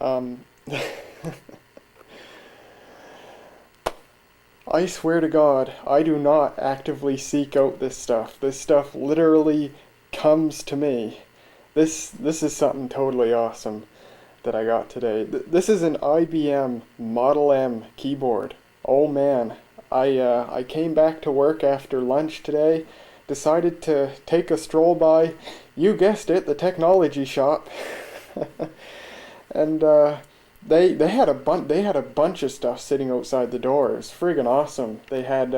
Um, I swear to God, I do not actively seek out this stuff. This stuff literally comes to me. This is something totally awesome that I got today. This is an IBM Model M keyboard. Oh man, I came back to work after lunch today, decided to take a stroll by, you guessed it, the technology shop, and they had a bunch of stuff sitting outside the door. It was friggin' awesome. They had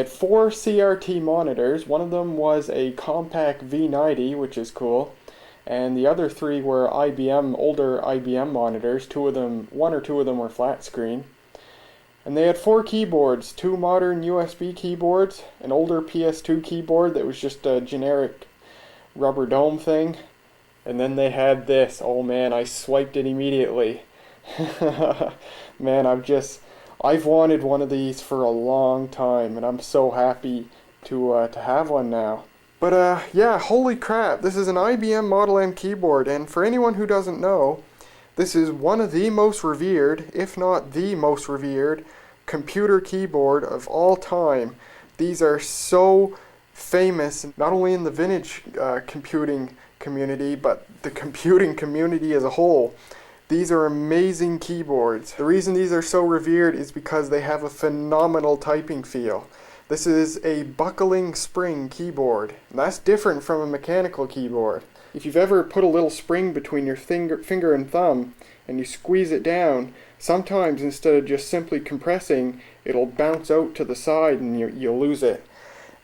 four CRT monitors. One of them was a compact V90, which is cool, and the other three were older IBM monitors. One or two of them were flat screen. And they had four keyboards, two modern USB keyboards, an older PS2 keyboard that was just a generic rubber dome thing, and then they had this. Oh man, I swiped it immediately. Man, I've wanted one of these for a long time, and I'm so happy to have one now. But yeah, holy crap, this is an IBM Model M keyboard, and for anyone who doesn't know, this is one of the most revered, if not the most revered, computer keyboard of all time. These are so famous, not only in the vintage computing community, but the computing community as a whole. These are amazing keyboards. The reason these are so revered is because they have a phenomenal typing feel. This is a buckling spring keyboard, and that's different from a mechanical keyboard. If you've ever put a little spring between your finger and thumb and you squeeze it down, sometimes instead of just simply compressing, it'll bounce out to the side and you'll lose it.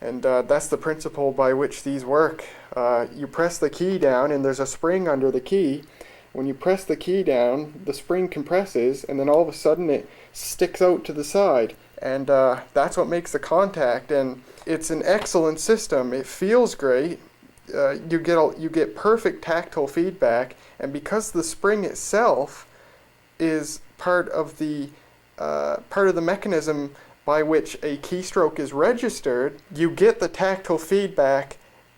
And that's the principle by which these work. You press the key down and there's a spring under the key. When you press the key down, the spring compresses and then all of a sudden it sticks out to the side. And that's what makes the contact, and it's an excellent system. It feels great. You get perfect tactile feedback, and because the spring itself is part of the mechanism by which a keystroke is registered, you get the tactile feedback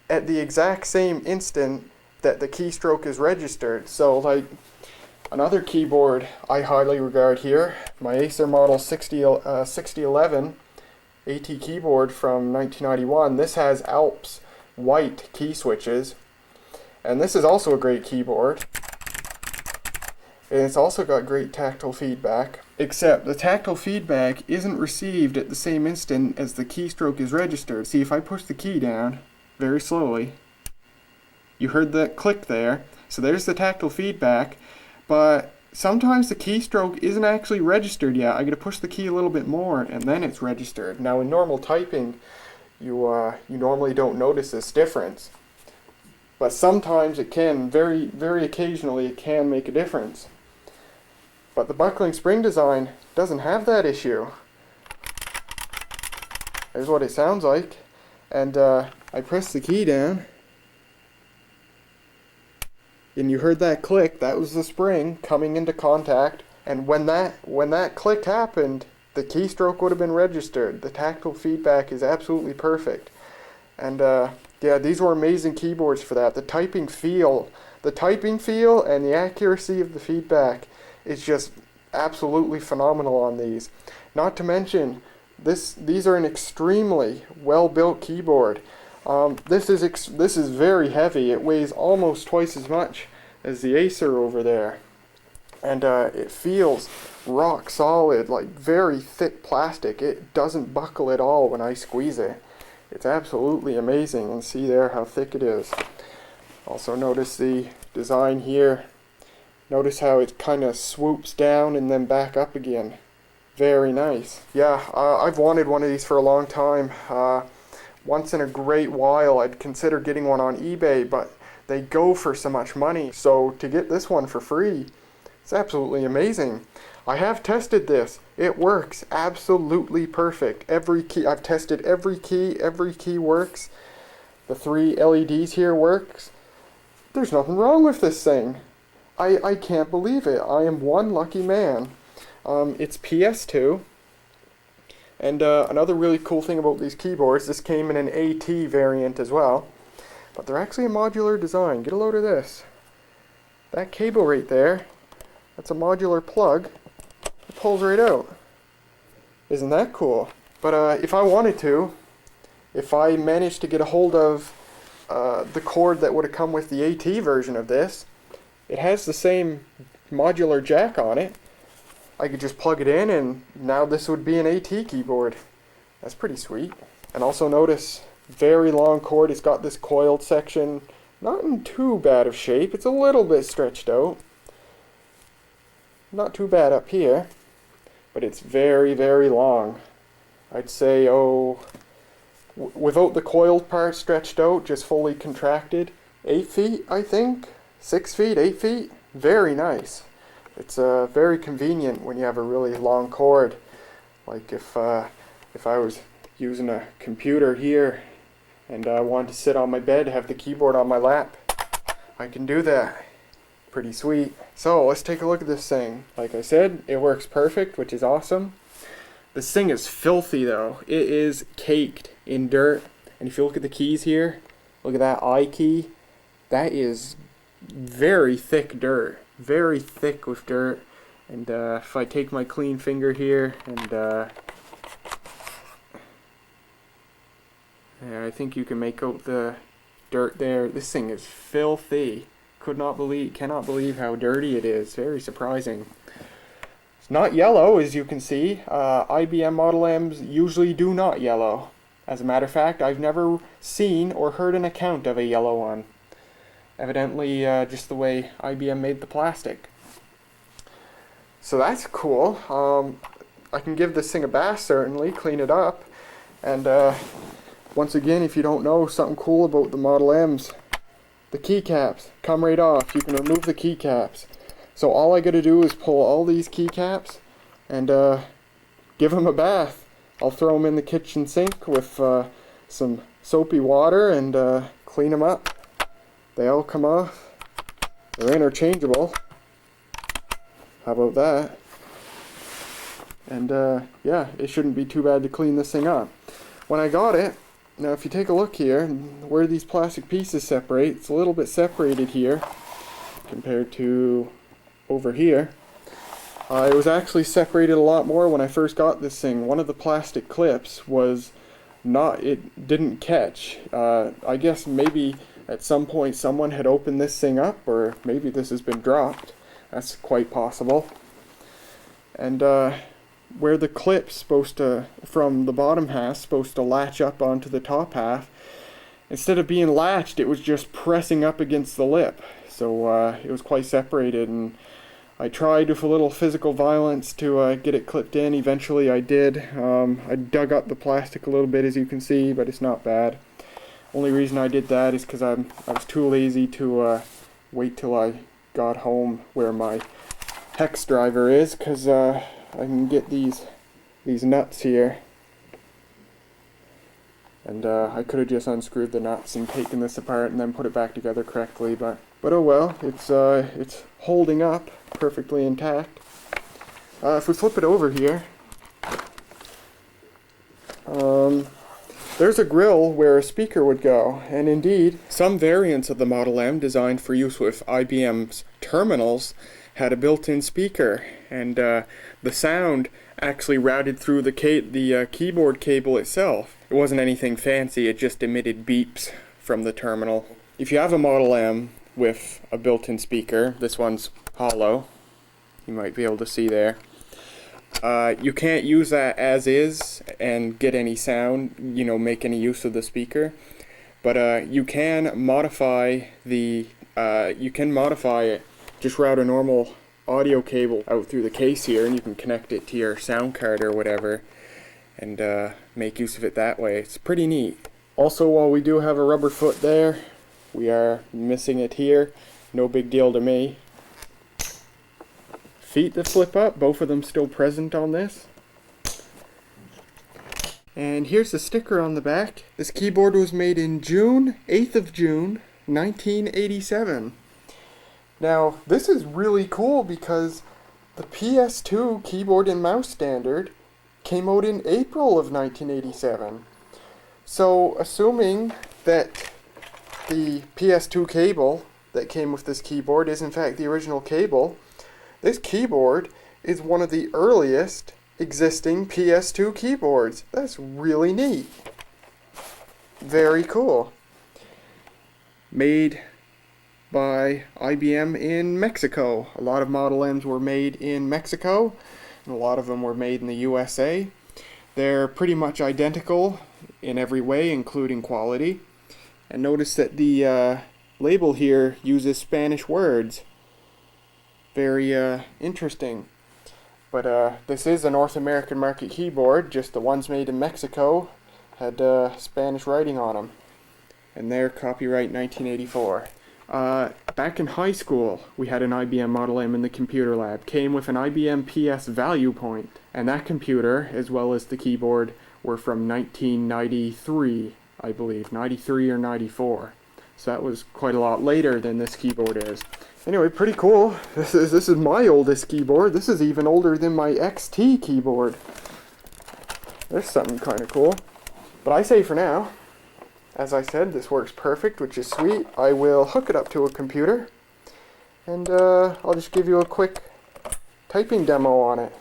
at the exact same instant that the keystroke is registered. So like another keyboard I highly regard here, my Acer Model 6011 AT keyboard from 1991. This has Alps white key switches, and this is also a great keyboard. And it's also got great tactile feedback, except the tactile feedback isn't received at the same instant as the keystroke is registered. See, if I push the key down very slowly, you heard that click there, so there's the tactile feedback, but sometimes the keystroke isn't actually registered yet. I gotta push the key a little bit more and then it's registered. Now in normal typing, you normally don't notice this difference, but sometimes it can, very occasionally it can make a difference. But the buckling spring design doesn't have that issue. There's what it sounds like, and I press the key down, and you heard that click. That was the spring coming into contact, and when that click happened, the keystroke would have been registered. The tactile feedback is absolutely perfect, and yeah, these were amazing keyboards for that. The typing feel and the accuracy of the feedback is just absolutely phenomenal on these. Not to mention, these are an extremely well-built keyboard. This is very heavy. It weighs almost twice as much as the Acer over there, and it feels rock solid, like very thick plastic. It doesn't buckle at all when I squeeze it. It's absolutely amazing, and see there how thick it is. Also notice the design here. Notice how it kind of swoops down and then back up again. Very nice. Yeah, I've wanted one of these for a long time. Once in a great while I'd consider getting one on eBay, but they go for so much money. So to get this one for free, it's absolutely amazing. I have tested this. It works absolutely perfect. Every key, I've tested every key works. The 3 LEDs here works. There's nothing wrong with this thing. I can't believe it. I am one lucky man. It's PS2. And another really cool thing about these keyboards, this came in an AT variant as well, but they're actually a modular design. Get a load of this. That cable right there, That's a modular plug. It pulls right out. Isn't that cool? But if I wanted to, if I managed to get a hold of the cord that would have come with the AT version of this, it has the same modular jack on it. I could just plug it in and now this would be an AT keyboard. That's pretty sweet. And also notice, very long cord. It's got this coiled section, not in too bad of shape. It's a little bit stretched out. Not too bad up here, but it's very, very long. I'd say, without the coiled part stretched out, just fully contracted, 8 feet, I think. 6 feet, 8 feet. Very nice. It's very convenient when you have a really long cord. Like if I was using a computer here and I wanted to sit on my bed, have the keyboard on my lap, I can do that. Pretty sweet. So let's take a look at this thing. Like I said, it works perfect, which is awesome. This thing is filthy though. It is caked in dirt. And if you look at the keys here, look at that I key. That is very thick dirt. Very thick with dirt. And if I take my clean finger here and yeah, I think you can make out the dirt there. This thing is filthy. Cannot believe how dirty it is. Very surprising. It's not yellow, as you can see. IBM Model M's usually do not yellow. As a matter of fact, I've never seen or heard an account of a yellow one. Evidently, just the way IBM made the plastic. So that's cool. I can give this thing a bath, certainly, clean it up. And once again, if you don't know, something cool about the Model M's, the keycaps come right off. You can remove the keycaps. So all I gotta do is pull all these keycaps and give them a bath. I'll throw them in the kitchen sink with some soapy water and clean them up. They all come off. They're interchangeable. How about that? And yeah, it shouldn't be too bad to clean this thing up. When I got it, now if you take a look here, where these plastic pieces separate, it's a little bit separated here compared to over here. It was actually separated a lot more when I first got this thing. One of the plastic clips was not, it didn't catch. I guess maybe at some point someone had opened this thing up, or maybe this has been dropped. That's quite possible. And where the clip's supposed to, from the bottom half, supposed to latch up onto the top half, instead of being latched, it was just pressing up against the lip. So it was quite separated, and I tried with a little physical violence to get it clipped in. Eventually I did. I dug up the plastic a little bit, as you can see, but it's not bad. Only reason I did that is because I was too lazy to wait till I got home where my hex driver is, because I can get these nuts here. And I could have just unscrewed the nuts and taken this apart and then put it back together correctly, but oh well, it's holding up perfectly intact. If we flip it over here, there's a grill where a speaker would go, and indeed, some variants of the Model M designed for use with IBM's terminals had a built-in speaker, and the sound actually routed through the keyboard cable itself. It wasn't anything fancy, it just emitted beeps from the terminal. If you have a Model M with a built-in speaker, this one's hollow, you might be able to see there. You can't use that as is and get any sound, make any use of the speaker, but you can modify it. Just route a normal audio cable out through the case here, and you can connect it to your sound card or whatever, and make use of it that way. It's pretty neat. Also, while we do have a rubber foot there, we are missing it here. No big deal to me. Feet that flip up, both of them still present on this. And here's the sticker on the back. This keyboard was made in June, 8th of June, 1987. Now, this is really cool because the PS2 keyboard and mouse standard came out in April of 1987. So, assuming that the PS2 cable that came with this keyboard is in fact the original cable, This keyboard is one of the earliest existing PS2 keyboards. That's really neat. Very cool. Made by IBM in Mexico. A lot of Model M's were made in Mexico, and a lot of them were made in the USA. They're pretty much identical in every way, including quality. And notice that the label here uses Spanish words. Very interesting. But this is a North American market keyboard, just the ones made in Mexico had Spanish writing on them. And they're copyright 1984. Back in high school, we had an IBM Model M in the computer lab. Came with an IBM PS value point. And that computer, as well as the keyboard, were from 1993, I believe. 93 or 94. So that was quite a lot later than this keyboard is. Anyway, pretty cool. This is my oldest keyboard. This is even older than my XT keyboard. There's something kind of cool. But I say for now, as I said, this works perfect, which is sweet. I will hook it up to a computer, and I'll just give you a quick typing demo on it.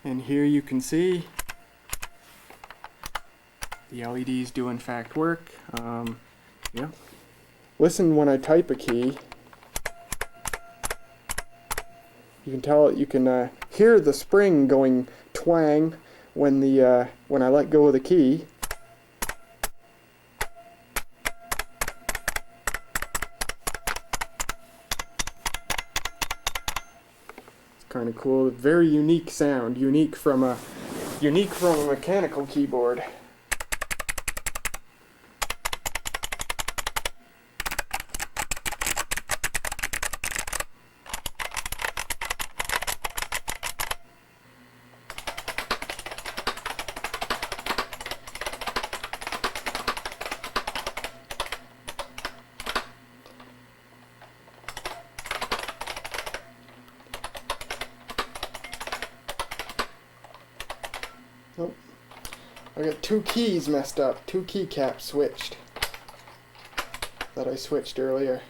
And here you can see the LEDs do in fact work. Yeah. Listen when I type a key. You can hear the spring going twang when I let go of the key. It's kind of cool. Very unique sound. Unique from a mechanical keyboard. Oh, I got two keys messed up, two keycaps switched that I switched earlier.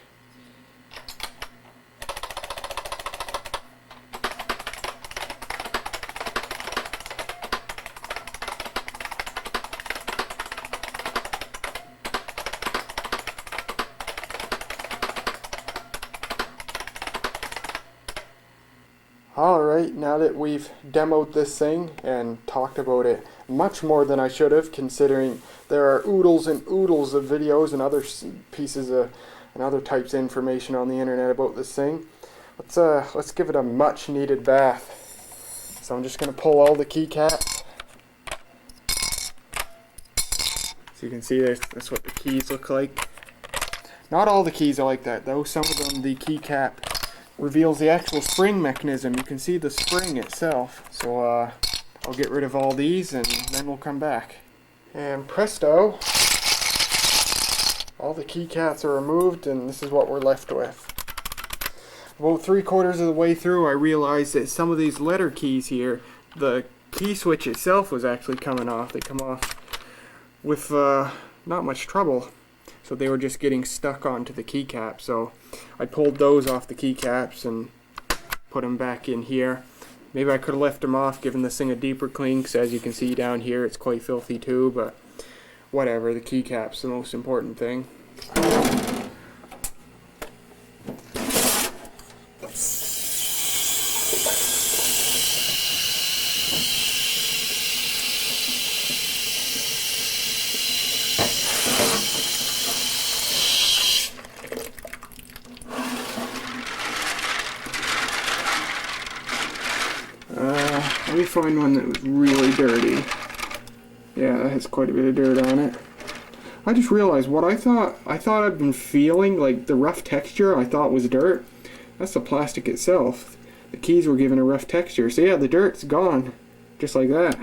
Alright, now that we've demoed this thing and talked about it much more than I should have, considering there are oodles and oodles of videos and other pieces of and other types of information on the internet about this thing, let's give it a much needed bath. So I'm just going to pull all the keycaps. So you can see that's what the keys look like. Not all the keys are like that though. Some of them, the keycap reveals the actual spring mechanism. You can see the spring itself. So I'll get rid of all these and then we'll come back. And presto, all the keycaps are removed and this is what we're left with. About 3/4 of the way through I realized that some of these letter keys here, the key switch itself was actually coming off. They come off with not much trouble. So they were just getting stuck onto the keycap. So I pulled those off the keycaps and put them back in here. Maybe I could have left them off, given this thing a deeper clean, because as you can see down here it's quite filthy too, but whatever, the keycap's the most important thing. Let me find one that was really dirty. Yeah, that has quite a bit of dirt on it. I just realized what I thought I'd been feeling, like the rough texture I thought was dirt. That's the plastic itself. The keys were given a rough texture. So yeah, the dirt's gone. Just like that.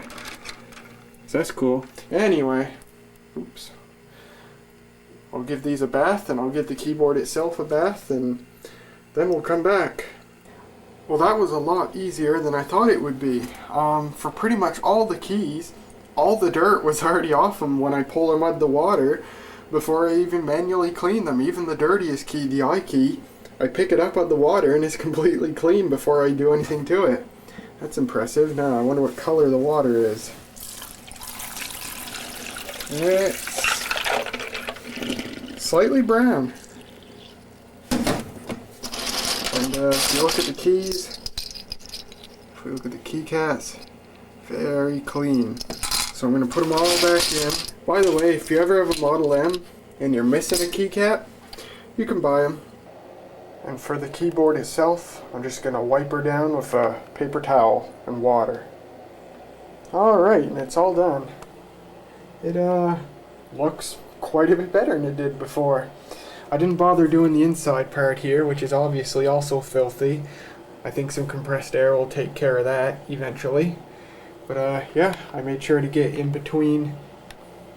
So that's cool. Anyway, oops. I'll give these a bath and I'll give the keyboard itself a bath and then we'll come back. Well, that was a lot easier than I thought it would be. For pretty much all the keys, all the dirt was already off them when I pulled them out of the water before I even manually cleaned them. Even the dirtiest key, the I key, I pick it up out of the water and it's completely clean before I do anything to it. That's impressive. Now I wonder what color the water is. It's slightly brown. And if you look at the keys, if we look at the keycaps, very clean. So I'm going to put them all back in. By the way, if you ever have a Model M and you're missing a keycap, you can buy them. And for the keyboard itself, I'm just going to wipe her down with a paper towel and water. Alright, and it's all done. It looks quite a bit better than it did before. I didn't bother doing the inside part here, which is obviously also filthy. I think some compressed air will take care of that eventually. But yeah, I made sure to get in between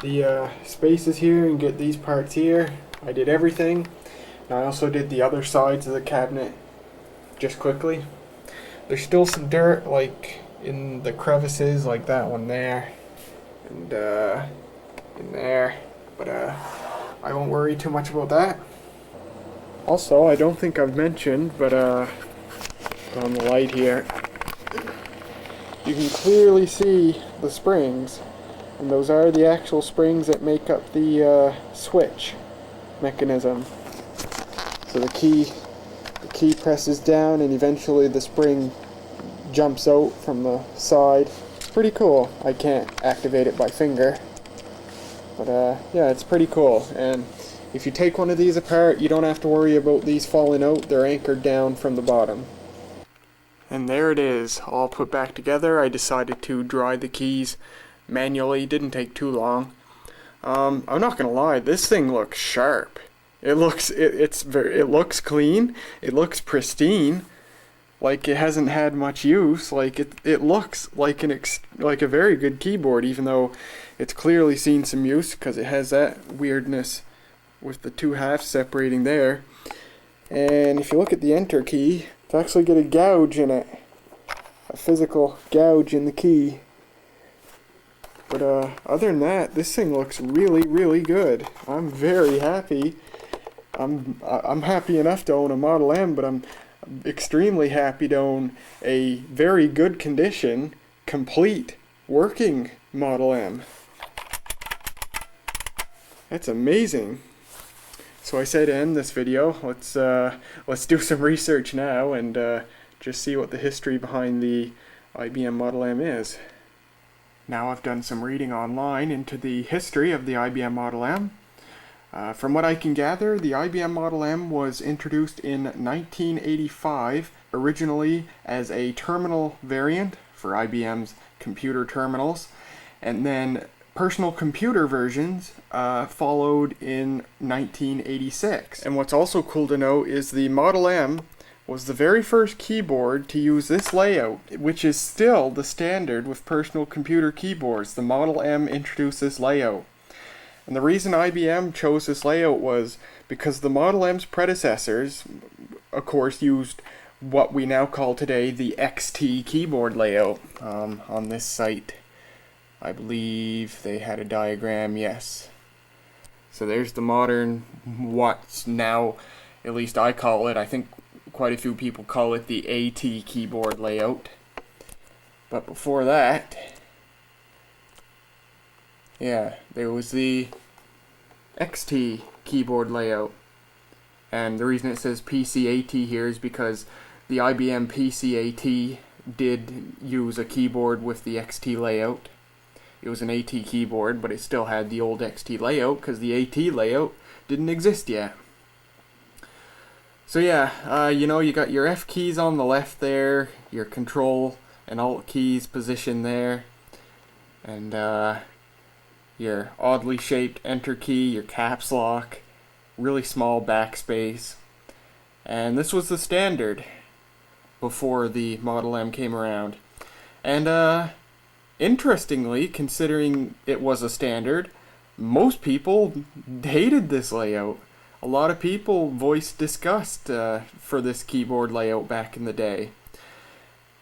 the spaces here and get these parts here. I did everything. And I also did the other sides of the cabinet just quickly. There's still some dirt like in the crevices, like that one there, and in there, but I won't worry too much about that. Also, I don't think I've mentioned, but on the light here, you can clearly see the springs, and those are the actual springs that make up the switch mechanism. So the key presses down and eventually the spring jumps out from the side. It's pretty cool. I can't activate it by finger, but yeah, it's pretty cool. And if you take one of these apart, you don't have to worry about these falling out. They're anchored down from the bottom. And there it is, all put back together. I decided to dry the keys manually. Didn't take too long. I'm not gonna lie, this thing looks sharp. It looks it looks clean. It looks pristine. Like it hasn't had much use. Like it looks like a very good keyboard, even though it's clearly seen some use because it has that weirdness with the two halves separating there. And if you look at the enter key, it's actually got a gouge in it, a physical gouge in the key. But other than that, this thing looks really, really good. I'm very happy. I'm happy enough to own a Model M, but I'm extremely happy to own a very good condition, complete, working Model M. That's amazing. So I say to end this video, let's do some research now and just see what the history behind the IBM Model M is. Now I've done some reading online into the history of the IBM Model M. From what I can gather, the IBM Model M was introduced in 1985, originally as a terminal variant for IBM's computer terminals, and then personal computer versions followed in 1986. And what's also cool to know is the Model M was the very first keyboard to use this layout, which is still the standard with personal computer keyboards. The Model M introduced this layout. And the reason IBM chose this layout was because the Model M's predecessors, of course, used what we now call today the XT keyboard layout. On this site, I believe they had a diagram, yes. So there's the modern, what's now, at least I call it, I think quite a few people call it the AT keyboard layout. But before that, yeah, there was the XT keyboard layout. And the reason it says PCAT here is because the IBM PCAT did use a keyboard with the XT layout. It was an AT keyboard, but it still had the old XT layout because the AT layout didn't exist yet. So yeah, you know, you got your F keys on the left there, your Control and Alt keys positioned there, and your oddly shaped Enter key, your caps lock, really small backspace. And this was the standard before the Model M came around. And interestingly, considering it was a standard, most people hated this layout. A lot of people voiced disgust for this keyboard layout back in the day.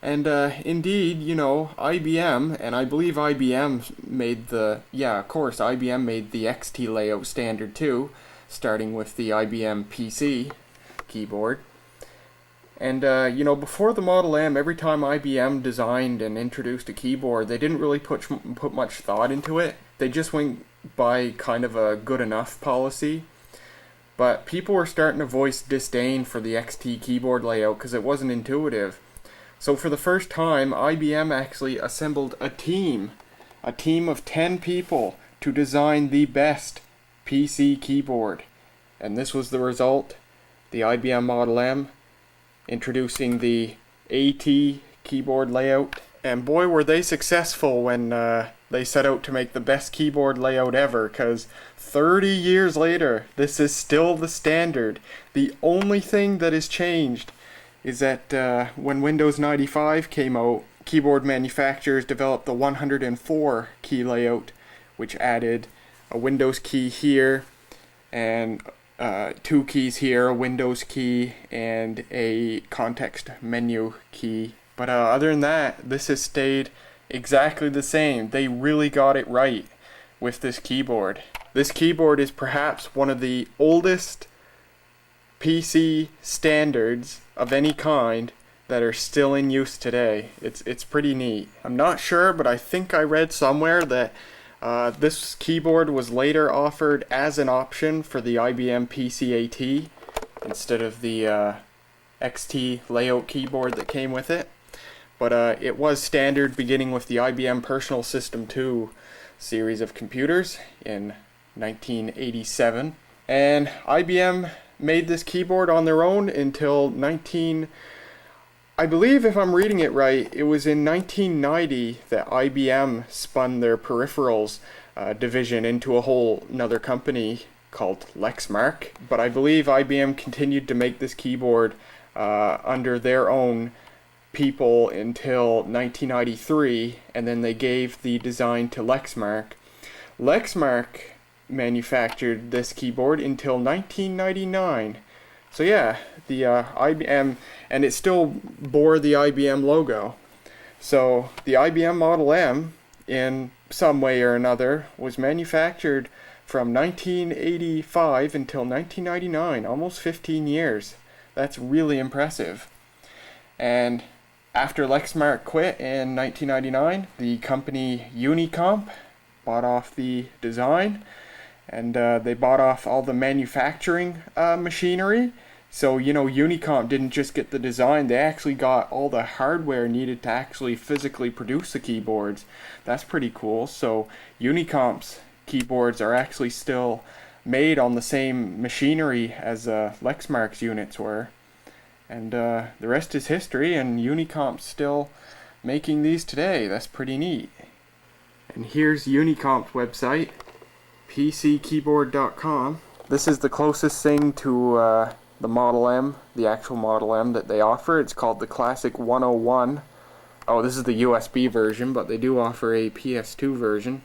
And indeed, you know, IBM, and I believe IBM made IBM made the XT layout standard too, starting with the IBM PC keyboard. And you know, before the Model M, every time IBM designed and introduced a keyboard, they didn't really put much thought into it. They just went by kind of a good enough policy. But people were starting to voice disdain for the XT keyboard layout because it wasn't intuitive. So for the first time, IBM actually assembled a team of 10 people to design the best PC keyboard. And this was the result, the IBM Model M, introducing the AT keyboard layout. And boy, were they successful when they set out to make the best keyboard layout ever, because 30 years later, this is still the standard. The only thing that has changed is that when Windows 95 came out, keyboard manufacturers developed the 104 key layout, which added a Windows key here and 2 keys here, a Windows key and a context menu key. But other than that, this has stayed exactly the same. They really got it right with this keyboard. This keyboard is perhaps one of the oldest PC standards of any kind that are still in use today. It's pretty neat. I'm not sure, but I think I read somewhere that this keyboard was later offered as an option for the IBM PC-AT instead of the XT layout keyboard that came with it. But it was standard beginning with the IBM Personal System 2 series of computers in 1987. And IBM made this keyboard on their own until I believe if I'm reading it right, it was in 1990 that IBM spun their peripherals division into a whole another company called Lexmark. But I believe IBM continued to make this keyboard under their own people until 1993, and then they gave the design to Lexmark. Lexmark manufactured this keyboard until 1999. So yeah, the IBM, and it still bore the IBM logo. So the IBM Model M, in some way or another, was manufactured from 1985 until 1999, almost 15 years. That's really impressive. And after Lexmark quit in 1999, the company Unicomp bought off the design, and they bought off all the manufacturing machinery. So, you know, Unicomp didn't just get the design, they actually got all the hardware needed to actually physically produce the keyboards. That's pretty cool. So Unicomp's keyboards are actually still made on the same machinery as Lexmark's units were. And the rest is history, and Unicomp's still making these today. That's pretty neat. And here's Unicomp's website, pckeyboard.com. This is the closest thing to the Model M, the actual Model M that they offer. It's called the Classic 101. Oh, this is the USB version, but they do offer a PS2 version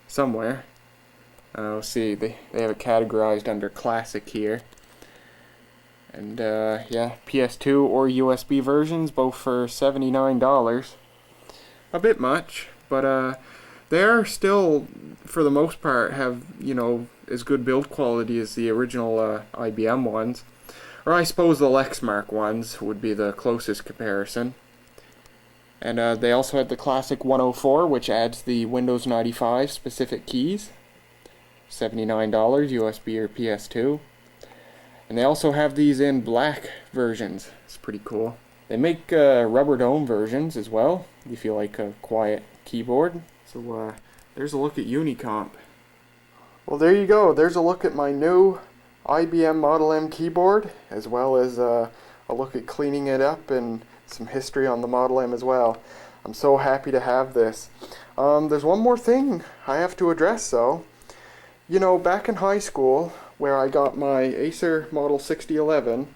somewhere. Let's see, they have it categorized under Classic here. And yeah, PS2 or USB versions, both for $79. A bit much, but they are still, for the most part, have, you know, as good build quality as the original IBM ones. Or I suppose the Lexmark ones would be the closest comparison. And they also had the Classic 104, which adds the Windows 95 specific keys. $79, USB or PS2. And they also have these in black versions. It's pretty cool. They make rubber dome versions as well, if you like a quiet keyboard. So there's a look at Unicomp. Well, there you go. There's a look at my new IBM Model M keyboard, as well as a look at cleaning it up and some history on the Model M as well. I'm so happy to have this. There's one more thing I have to address though. You know, back in high school, where I got my Acer Model 6011,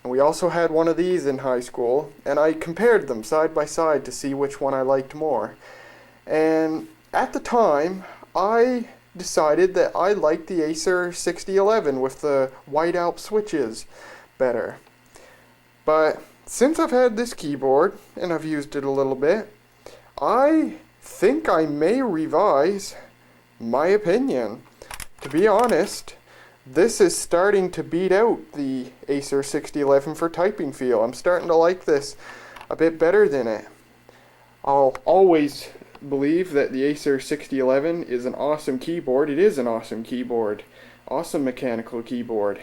and we also had one of these in high school, and I compared them side by side to see which one I liked more. And at the time, I decided that I liked the Acer 6011 with the white Alp switches better. But since I've had this keyboard, and I've used it a little bit, I think I may revise my opinion. To be honest, This is starting to beat out the Acer 6011 for typing feel. I'm starting to like this a bit better than it. I'll always believe that the Acer 6011 is an awesome keyboard. It is an awesome keyboard. Awesome mechanical keyboard.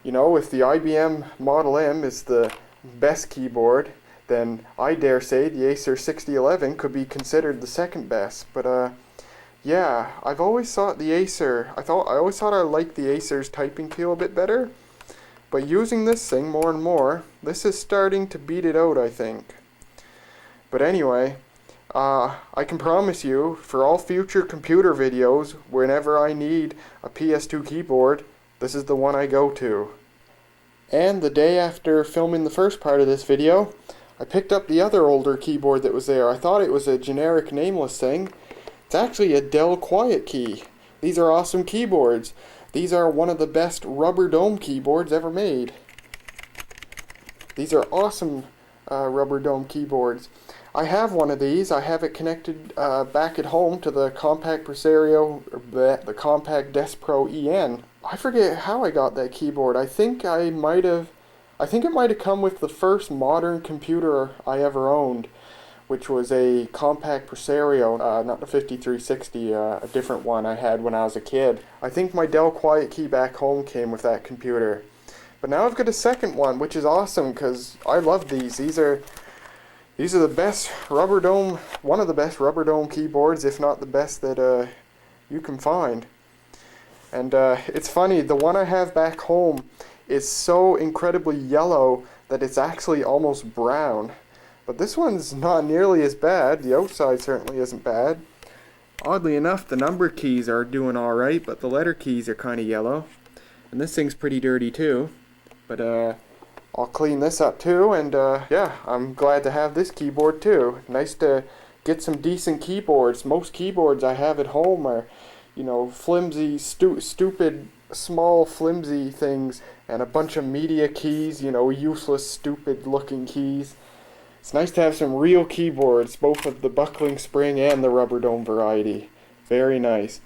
You know, if the IBM Model M is the best keyboard, then I dare say the Acer 6011 could be considered the second best. But yeah, I've always thought the Acer, I always thought I liked the Acer's typing feel a bit better. But using this thing more and more, this is starting to beat it out, I think. But anyway, I can promise you, for all future computer videos, whenever I need a PS2 keyboard, this is the one I go to. And the day after filming the first part of this video, I picked up the other older keyboard that was there. I thought it was a generic nameless thing. It's actually a Dell Quiet Key. These are awesome keyboards. These are one of the best rubber dome keyboards ever made. These are awesome rubber dome keyboards. I have one of these. I have it connected back at home to the Compact Presario, the Compact Desk Pro EN. I forget how I got that keyboard. I think it might have come with the first modern computer I ever owned, which was a Compact Presario, not the 5360, a different one I had when I was a kid. I think my Dell Quiet Key back home came with that computer. But now I've got a second one, which is awesome because I love these. These are the best rubber dome, one of the best rubber dome keyboards, if not the best that you can find. And it's funny, the one I have back home is so incredibly yellow that it's actually almost brown. But this one's not nearly as bad. The outside certainly isn't bad. Oddly enough, the number keys are doing alright, but the letter keys are kind of yellow. And this thing's pretty dirty too. But I'll clean this up too, and yeah, I'm glad to have this keyboard too. Nice to get some decent keyboards. Most keyboards I have at home are, you know, flimsy, stupid, small, flimsy things, and a bunch of media keys, you know, useless, stupid looking keys. It's nice to have some real keyboards, both of the buckling spring and the rubber dome variety. Very nice.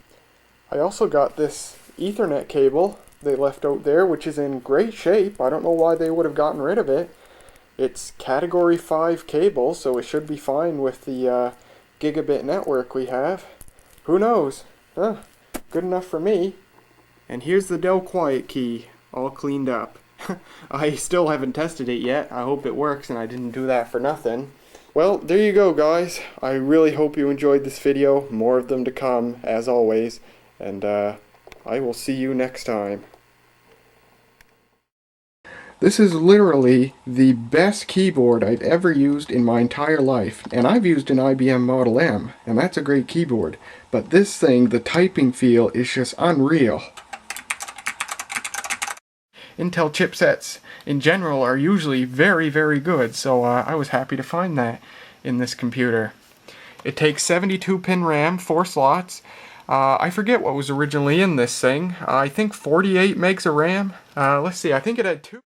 I also got this Ethernet cable they left out there, which is in great shape. I don't know why they would have gotten rid of it. It's category 5 cable, so it should be fine with the gigabit network we have. Who knows? Good enough for me. And here's the Dell Quiet Key, all cleaned up. I still haven't tested it yet. I hope it works and I didn't do that for nothing. Well, there you go, guys. I really hope you enjoyed this video. More of them to come, as always. And I will see you next time. This is literally the best keyboard I've ever used in my entire life. And I've used an IBM Model M, and that's a great keyboard. But this thing, the typing feel is just unreal. Intel chipsets in general are usually very, very good, so I was happy to find that in this computer. It takes 72-pin RAM, 4 slots. I forget what was originally in this thing. I think 48 megs of RAM. Let's see, I think it had 2.